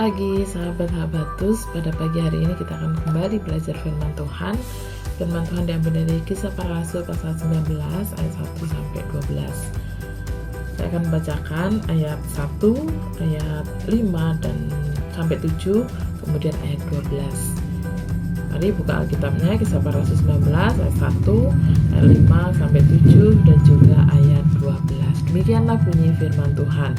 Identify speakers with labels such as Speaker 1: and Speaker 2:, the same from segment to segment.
Speaker 1: pagi sahabat Habatus. Pada pagi hari ini kita akan kembali belajar firman Tuhan. Firman Tuhan diambil dari Kisah Para Rasul pasal 19 ayat 1 sampai 12. Saya akan membacakan ayat 1, ayat 5 dan sampai 7, kemudian ayat 12. Mari buka Alkitabnya, Kisah Para Rasul 19 ayat 1, ayat 5 sampai 7 dan juga ayat 12. Demikianlah bunyi firman Tuhan.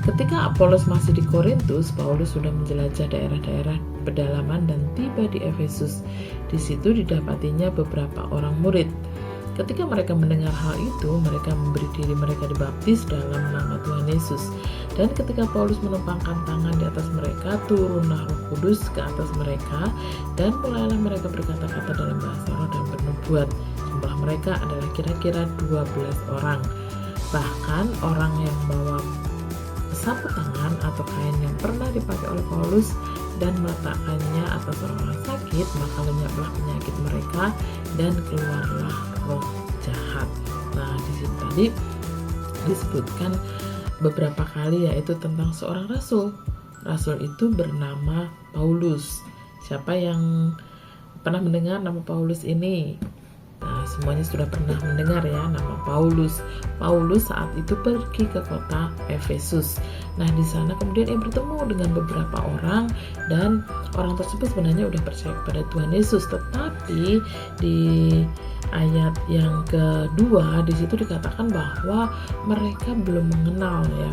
Speaker 1: Ketika Apolos masih di Korintus, Paulus sudah menjelajah daerah-daerah pedalaman dan tiba di Efesus. Di situ didapatinya beberapa orang murid. Ketika mereka mendengar hal itu, mereka memberi diri mereka dibaptis dalam nama Tuhan Yesus. Dan ketika Paulus menumpangkan tangan di atas mereka, turunlah Roh Kudus ke atas mereka, dan mulailah mereka berkata-kata dalam bahasa roh dan bernubuat. Jumlah mereka adalah kira-kira 12 orang. Bahkan orang yang bawa sapu tangan atau kain yang pernah dipakai oleh Paulus dan meletakkannya atas orang sakit, maka lenyaplah penyakit mereka dan keluarlah roh jahat. Nah, di sini tadi disebutkan beberapa kali, yaitu tentang seorang rasul. Rasul itu bernama Paulus. Siapa yang pernah mendengar nama Paulus ini? Nah, semuanya sudah pernah mendengar ya nama Paulus. Paulus saat itu pergi ke kota Efesus. Nah, di sana kemudian ia bertemu dengan beberapa orang, dan orang tersebut sebenarnya sudah percaya kepada Tuhan Yesus. Tetapi di ayat yang kedua di situ dikatakan bahwa mereka belum mengenal ya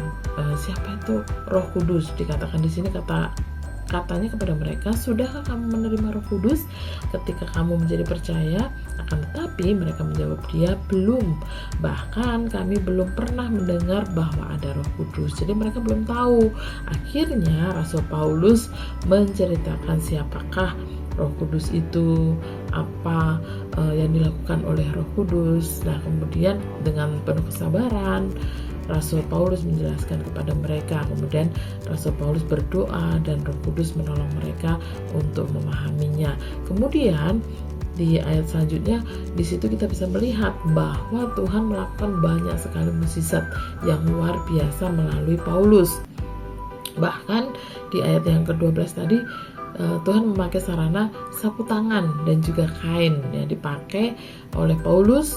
Speaker 1: siapa itu Roh Kudus. Dikatakan di sini katanya kepada mereka, sudahkah kamu menerima Roh Kudus ketika kamu menjadi percaya? Akan tetapi mereka menjawab dia, belum. Bahkan kami belum pernah mendengar bahwa ada Roh Kudus. Jadi mereka belum tahu. Akhirnya Rasul Paulus menceritakan siapakah Roh Kudus itu, apa yang dilakukan oleh Roh Kudus. Nah, kemudian dengan penuh kesabaran Rasul Paulus menjelaskan kepada mereka. Kemudian Rasul Paulus berdoa dan Roh Kudus menolong mereka untuk memahaminya. Kemudian di ayat selanjutnya di situ kita bisa melihat bahwa Tuhan melakukan banyak sekali mukjizat yang luar biasa melalui Paulus. Bahkan di ayat yang ke-12 tadi Tuhan memakai sarana sapu tangan dan juga kain yang dipakai oleh Paulus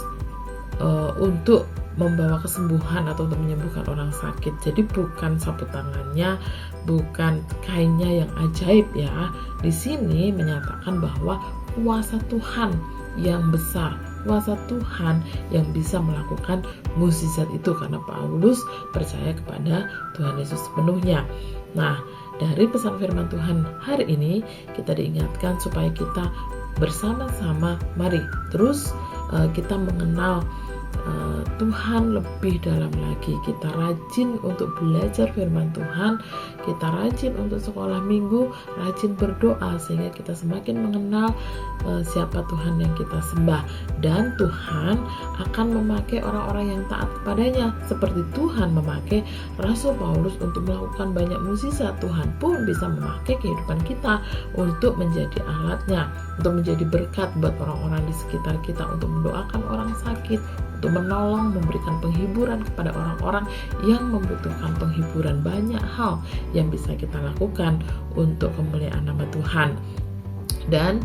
Speaker 1: untuk membawa kesembuhan atau untuk menyembuhkan orang sakit. Jadi bukan sapu tangannya, bukan kainnya yang ajaib ya. Di sini menyatakan bahwa kuasa Tuhan yang besar, kuasa Tuhan yang bisa melakukan mukjizat itu, karena Paulus percaya kepada Tuhan Yesus sepenuhnya. Nah, dari pesan firman Tuhan hari ini kita diingatkan supaya kita bersama-sama mari terus kita mengenal Tuhan lebih dalam lagi. Kita rajin untuk belajar firman Tuhan, kita rajin untuk sekolah minggu, rajin berdoa, sehingga kita semakin mengenal siapa Tuhan yang kita sembah. Dan Tuhan akan memakai orang-orang yang taat kepadanya, seperti Tuhan memakai Rasul Paulus untuk melakukan banyak mukjizat. Tuhan pun bisa memakai kehidupan kita untuk menjadi alatnya, untuk menjadi berkat buat orang-orang di sekitar kita, untuk mendoakan orang sakit, untuk menolong, memberikan penghiburan kepada orang-orang yang membutuhkan penghiburan. Banyak hal yang bisa kita lakukan untuk kemuliaan nama Tuhan. Dan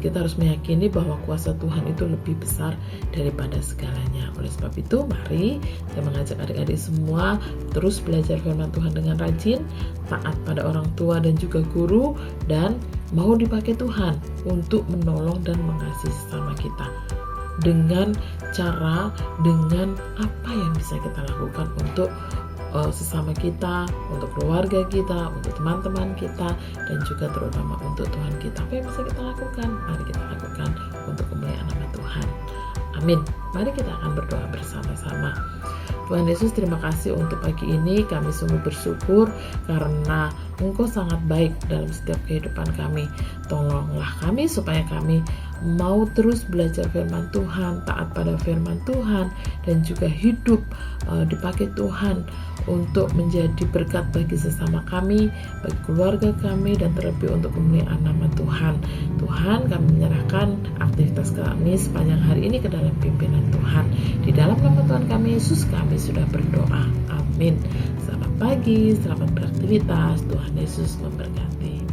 Speaker 1: kita harus meyakini bahwa kuasa Tuhan itu lebih besar daripada segalanya. Oleh sebab itu, mari saya mengajak adik-adik semua terus belajar firman Tuhan dengan rajin, taat pada orang tua dan juga guru, dan mau dipakai Tuhan untuk menolong dan mengasihi sesama kita. Dengan cara, dengan apa yang bisa kita lakukan untuk sesama kita, untuk keluarga kita, untuk teman-teman kita, dan juga terutama untuk Tuhan kita. Apa yang bisa kita lakukan? Mari kita lakukan untuk kemuliaan nama Tuhan. Amin. Mari kita akan berdoa bersama-sama. Tuhan Yesus, terima kasih untuk pagi ini. Kami sungguh bersyukur karena Engkau sangat baik dalam setiap kehidupan kami. Tolonglah kami supaya kami mau terus belajar firman Tuhan, taat pada firman Tuhan, dan juga hidup dipakai Tuhan untuk menjadi berkat bagi sesama kami, bagi keluarga kami, dan terlebih untuk kemuliaan nama Tuhan. Tuhan, kami menyerahkan aktivitas kami sepanjang hari ini ke dalam pimpinan Tuhan. Di dalam nama Tuhan kami Yesus, kami sudah berdoa. Amin. Selamat pagi, selamat beraktivitas. Tuhan Yesus memberkati.